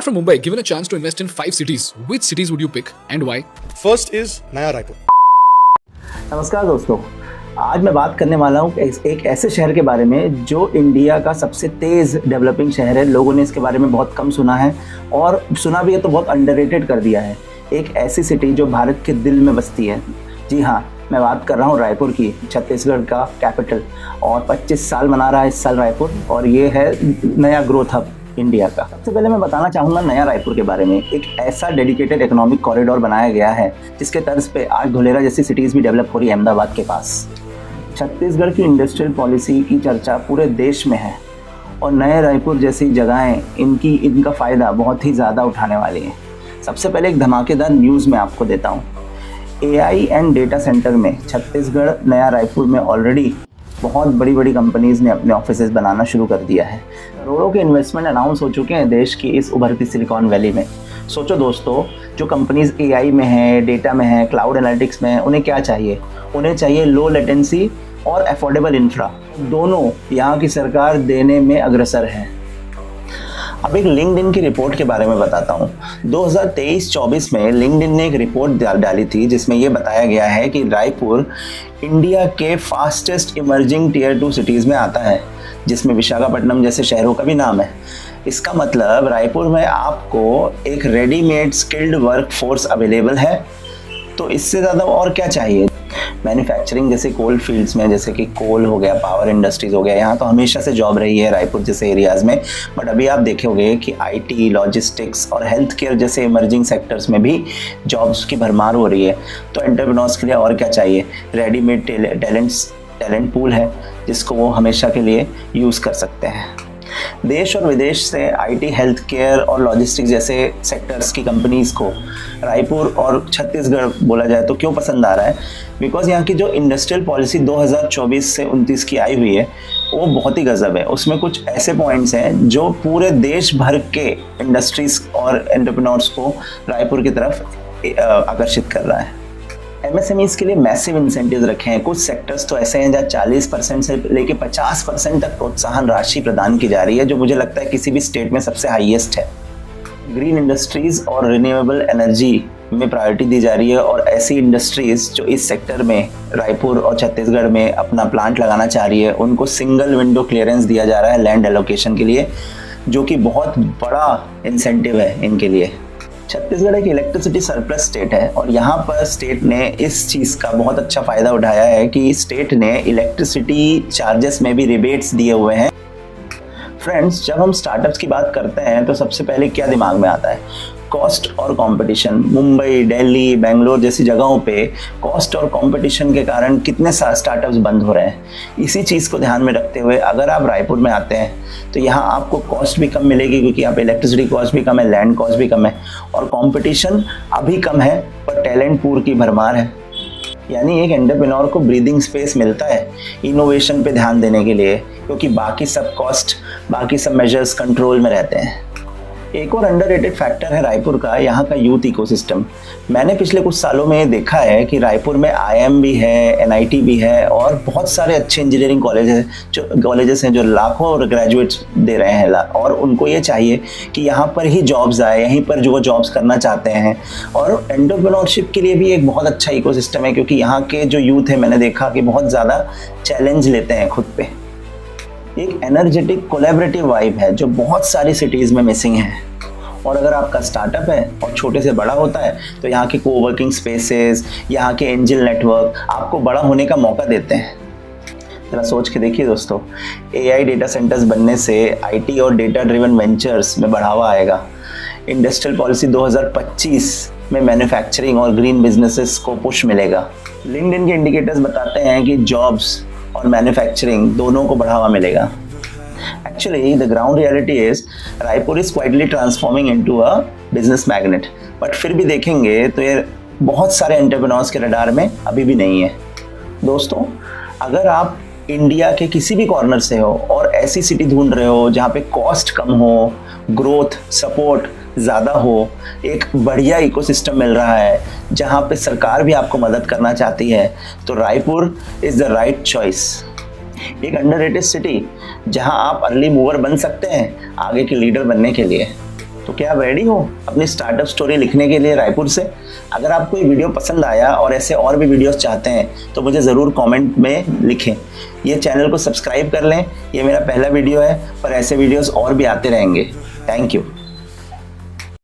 from Mumbai, given a chance to invest in 5 cities, which cities would you pick and why? First is Naya Raipur. नमस्कार दोस्तों, आज मैं बात करने वाला हूँ एक ऐसे शहर के बारे में जो इंडिया का सबसे तेज़ डेवलपिंग शहर है। लोगों ने इसके बारे में बहुत कम सुना है और सुना भी है तो बहुत अंडररेटेड कर दिया है। एक ऐसी सिटी जो भारत के दिल में बसती है। जी हाँ, मैं बात कर रहा हूँ रायपुर की, छत्तीसगढ़ का कैपिटल, और 25 साल मना रहा है इस साल रायपुर, और ये है नया ग्रोथ हब इंडिया का। सबसे पहले मैं बताना चाहूँगा नया रायपुर के बारे में। एक ऐसा डेडिकेटेड इकोनॉमिक कॉरिडोर बनाया गया है जिसके तर्ज पे आज धुलेरा जैसी सिटीज़ भी डेवलप हो रही है अहमदाबाद के पास। छत्तीसगढ़ की इंडस्ट्रियल पॉलिसी की चर्चा पूरे देश में है और नए रायपुर जैसी जगहें इनका फ़ायदा बहुत ही ज़्यादा उठाने वाली हैं। सबसे पहले एक धमाकेदार न्यूज़ मैं आपको देता हूँ। AI एंड डेटा सेंटर में छत्तीसगढ़ नया रायपुर में ऑलरेडी बहुत बड़ी बड़ी कंपनीज़ ने अपने ऑफिसेज बनाना शुरू कर दिया है। करोड़ों के इन्वेस्टमेंट अनाउंस हो चुके हैं देश की इस उभरती सिलिकॉन वैली में। सोचो दोस्तों, जो कंपनीज़ AI में हैं, डेटा में हैं, क्लाउड एनालिटिक्स में हैं, उन्हें क्या चाहिए? उन्हें चाहिए लो लेटेंसी और अफोर्डेबल इंफ्रा। दोनों यहाँ की सरकार देने में अग्रसर है। अब एक लिंक्डइन की रिपोर्ट के बारे में बताता हूँ। 2023-24 में लिंक्डइन ने एक रिपोर्ट डाली थी जिसमें ये बताया गया है कि रायपुर इंडिया के फास्टेस्ट इमर्जिंग टियर 2 सिटीज़ में आता है, जिसमें विशाखापट्टनम जैसे शहरों का भी नाम है। इसका मतलब रायपुर में आपको एक readymade skilled work force available है, तो इससे ज़्यादा और क्या चाहिए? मैन्युफैक्चरिंग जैसे कोल फील्ड्स में, जैसे कि कोल हो गया, पावर इंडस्ट्रीज़ हो गया, यहाँ तो हमेशा से जॉब रही है रायपुर जैसे एरियाज़ में। बट अभी आप देखोगे कि IT, लॉजिस्टिक्स और हेल्थ केयर जैसे इमर्जिंग सेक्टर्स में भी जॉब्स की भरमार हो रही है। तो एंटरप्रेन्योर्स के लिए और क्या चाहिए? रेडीमेड टैलेंट पूल है जिसको वो हमेशा के लिए यूज़ कर सकते हैं। देश और विदेश से IT, हेल्थ केयर और लॉजिस्टिक्स जैसे सेक्टर्स की कंपनीज़ को रायपुर और छत्तीसगढ़ बोला जाए तो क्यों पसंद आ रहा है? बिकॉज़ यहाँ की जो इंडस्ट्रियल पॉलिसी 2024 से 29 की आई हुई है वो बहुत ही गज़ब है। उसमें कुछ ऐसे पॉइंट्स हैं जो पूरे देश भर के इंडस्ट्रीज़ और एंटरप्रेन्योर्स को रायपुर की तरफ आकर्षित कर रहा है। MSMEs के लिए मैसिव इंसेंटिव्स रखे हैं। कुछ सेक्टर्स तो ऐसे हैं जहाँ 40% से लेके 50% तक प्रोत्साहन राशि प्रदान की जा रही है, जो मुझे लगता है किसी भी स्टेट में सबसे हाईएस्ट है। ग्रीन इंडस्ट्रीज़ और रिन्यूएबल एनर्जी में प्रायोरिटी दी जा रही है, और ऐसी इंडस्ट्रीज़ जो इस सेक्टर में रायपुर और छत्तीसगढ़ में अपना प्लांट लगाना चाह रही है उनको सिंगल विंडो क्लियरेंस दिया जा रहा है लैंड एलोकेशन के लिए, जो कि बहुत बड़ा इंसेंटिव है इनके लिए। छत्तीसगढ़ एक इलेक्ट्रिसिटी सरप्लस स्टेट है और यहाँ पर स्टेट ने इस चीज़ का बहुत अच्छा फ़ायदा उठाया है कि स्टेट ने इलेक्ट्रिसिटी चार्जेस में भी रिबेट्स दिए हुए हैं। फ्रेंड्स, जब हम स्टार्टअप्स की बात करते हैं तो सबसे पहले क्या दिमाग में आता है? कॉस्ट और कंपटीशन। मुंबई, दिल्ली, बेंगलोर जैसी जगहों पे कॉस्ट और कंपटीशन के कारण कितने स्टार्टअप्स बंद हो रहे हैं। इसी चीज़ को ध्यान में रखते हुए अगर आप रायपुर में आते हैं तो यहाँ आपको कॉस्ट भी कम मिलेगी, क्योंकि यहाँ पे इलेक्ट्रिसिटी कॉस्ट भी कम है, लैंड कॉस्ट भी कम है, और कंपटीशन अभी कम है पर टैलेंट पूल की भरमार है। यानी एक एंटरप्रेन्योर को ब्रीदिंग स्पेस मिलता है इनोवेशन पे ध्यान देने के लिए, क्योंकि बाकी सब कॉस्ट, बाकी सब मेजर्स कंट्रोल में रहते हैं। एक और अंडररेटेड फैक्टर है रायपुर का, यहाँ का यूथ इकोसिस्टम। मैंने पिछले कुछ सालों में देखा है कि रायपुर में IIM भी है, NIT भी है, और बहुत सारे अच्छे इंजीनियरिंग कॉलेजेस हैं जो लाखों ग्रेजुएट्स दे रहे हैं, और उनको ये चाहिए कि यहाँ पर ही जॉब्स आए, यहीं पर जो वो जॉब्स करना चाहते हैं। और एंटरप्रेन्योरशिप के लिए भी एक बहुत अच्छा इकोसिस्टम है, क्योंकि यहाँ के जो यूथ है मैंने देखा कि बहुत ज़्यादा चैलेंज लेते हैं खुद पे। एक एनर्जेटिक कोलैबोरेटिव वाइब है जो बहुत सारी सिटीज़ में मिसिंग है। और अगर आपका स्टार्टअप है और छोटे से बड़ा होता है तो यहाँ के कोवर्किंग स्पेसेस, यहाँ के एंजल नेटवर्क आपको बड़ा होने का मौका देते हैं। ज़रा सोच के देखिए दोस्तों, AI डेटा सेंटर्स बनने से IT और डेटा ड्रिवन वेंचर्स में बढ़ावा आएगा। इंडस्ट्रियल पॉलिसी 2025 में मैन्युफैक्चरिंग और ग्रीन बिजनेसेस को पुश मिलेगा। लिंक्डइन के इंडिकेटर्स बताते हैं कि जॉब्स और मैन्युफैक्चरिंग दोनों को बढ़ावा मिलेगा। Actually, the ground reality is Raipur is quietly transforming into a business magnet. But फिर भी देखेंगे तो ये बहुत सारे एंटरप्रेन्योर्स के रडार में अभी भी नहीं है। दोस्तों, अगर आप इंडिया के किसी भी कॉर्नर से हो और ऐसी सिटी ढूंढ रहे हो जहाँ पे कॉस्ट कम हो, ग्रोथ सपोर्ट ज़्यादा हो, एक बढ़िया इकोसिस्टम मिल रहा है, जहाँ पे सरकार भी आपको मदद करना चाहती है, तो Raipur is the right choice. एक अंडररेटेड सिटी जहां आप अर्ली मूवर बन सकते हैं आगे के लीडर बनने के लिए। तो क्या आप रेडी हो अपनी स्टार्टअप स्टोरी लिखने के लिए रायपुर से? अगर आपको ये वीडियो पसंद आया और ऐसे और भी वीडियोस चाहते हैं तो मुझे ज़रूर कमेंट में लिखें। ये चैनल को सब्सक्राइब कर लें, ये मेरा पहला वीडियो है, पर ऐसे वीडियोस और भी आते रहेंगे। Thank you.